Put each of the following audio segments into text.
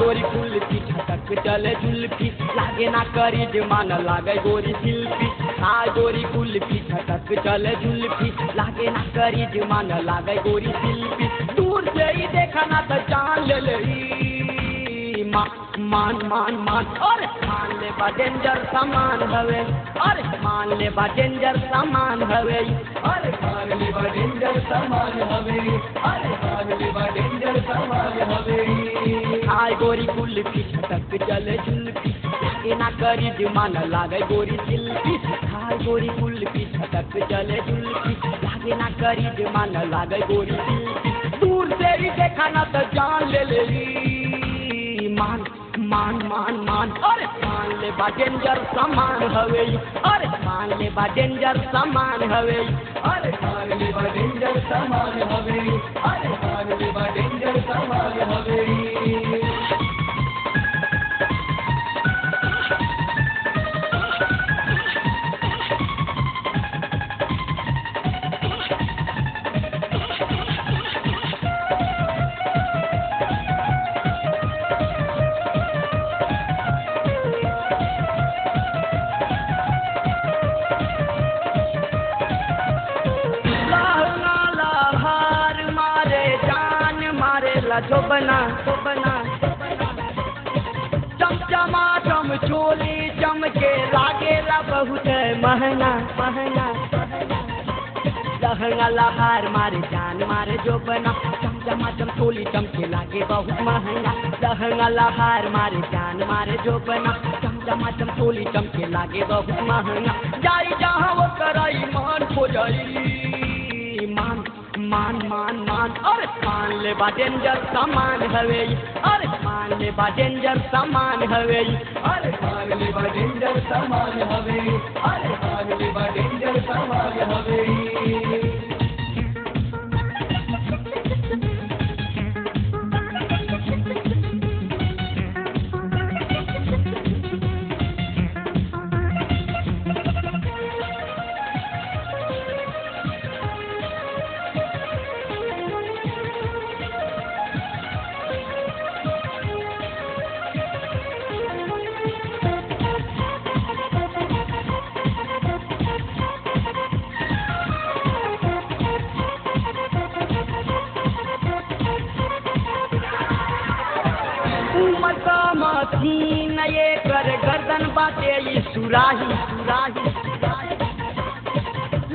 गोरी कुल्फी छटक चले जुल्फी लागे ना करी जमान लागे गोरी शिल्पी खाए गोरी कुल्फी छटक चले जुल्फी लागे ना करी जमान लागे गोरी शिल्पी दूर से ही देखा ना तो जान ले मान मान मान अरे मान ले बा डेंजर सामान हवे अरे मान ले बा डेंजर सामान हवे अरे मान ले बा डेंजर सामान हवे अरे मान ले बा डेंजर सामान हवे खाए गोरी कुल्फी छटक चले जुल्फी लागे ना करी जमान लागे गोरी शिल्पी खाए गोरी कुल्फी छटक चले जुल्फी लागे ना करी जमान लागे गोरी शिल्पी दूर से ही देखा ना तो जान ले मान मान मान मान अरे मान ले बा डेंजर सामान हवे अरे मान ले बा डेंजर सामान हवे अरे मान ले बा डेंजर सामान हवे अरे मान ले बा डेंजर सामान हवे जो बना चमचमा चम चोली चमके लागेला बहुत महंगा महंगा लहंगा लहार मारे जान मारे जो बना चमचमा चम चोली चमके लागे बहुत महंगा लहंगा लहार मारे जान मारे जो बना चमचमा चम चोली चमके लागे बहुत महंगा जाई जहाँ वो कराई मान खो जाई मान मान मान मान अरे मान ले बा डेंजर सामान हवे अरे मान ले बा डेंजर सामान हवे अरे मान ले बा डेंजर सामान हवे अरे मान ले बा डेंजर सामान हवे मतीन ये कर गर्दन बाटे ये सुराही सुराही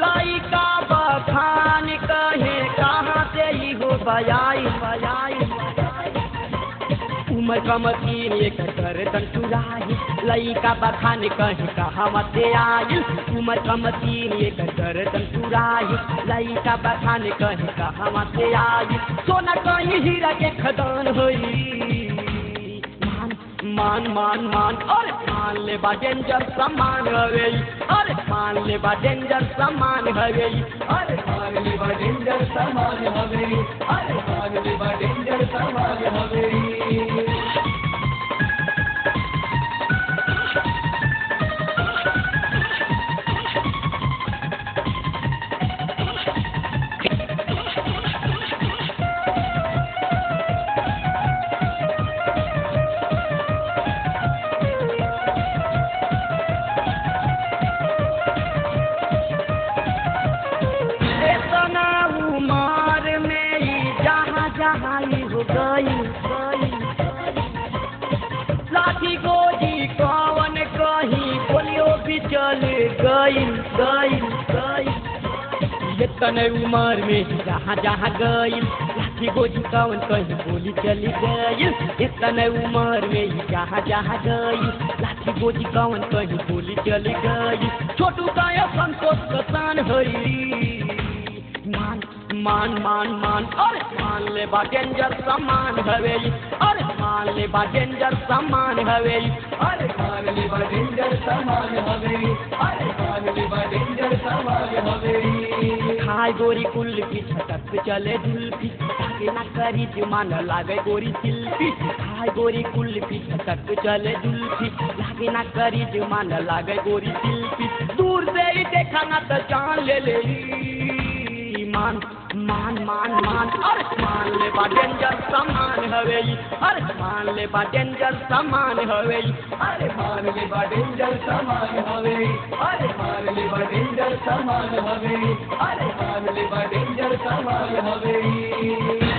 लाई का बखान कहे कहाँ से ही हो बजाई बजाई उमर का मतीन ये कर गर्दन सुराही लाई का बखान कहे कहाँ मत आई उमर का मतीन ये कर गर्दन सुराही लाई का बखान कहे कहाँ मत आई सोना कहीं हीरा के खदान होई मान मान मान अरे मान ले बा डेंजर सामान हवे अरे मान ले बा डेंजर सामान हवे अरे मान ले बा डेंजर सामान हवे अरे मान ले बा डेंजर सामान हवे लाठी गोजी कौन कहीं पोलियो भी चल गई गई गई ये तने उमर में जहाँ जहाँ गई लाठी गोजी कौन कहीं गोली चली गई ये तने उमर में जहाँ जहाँ गई लाठी गोजी कौन कहीं गोली चली गई छोटू का संतोष कसान हरी मान मान मान मान अरे मान ले बा डेंजर सामान हवे अरे मान ले बा डेंजर सामान हवे अरे मान ले बा डेंजर सामान हवे अरे मान ले बा डेंजर सामान हवे खाए गोरी कुल्फी छटक चले जुल्फी लागे ना करी जमान लागे गोरी शिल्पी खाए गोरी कुल्फी छटक चले जुल्फी लागे ना करी जमान लागे गोरी शिल्पी दूर से ही देखा ना तो जान ले मान मान मान मान अरे मान ले बा डेंजर सामान हवे ई अरे मान ले बा डेंजर सामान हवे ई अरे मान ले बा डेंजर सामान हवे ई अरे मान ले बा डेंजर सामान हवे ई अरे मान ले बा डेंजर सामान हवे ई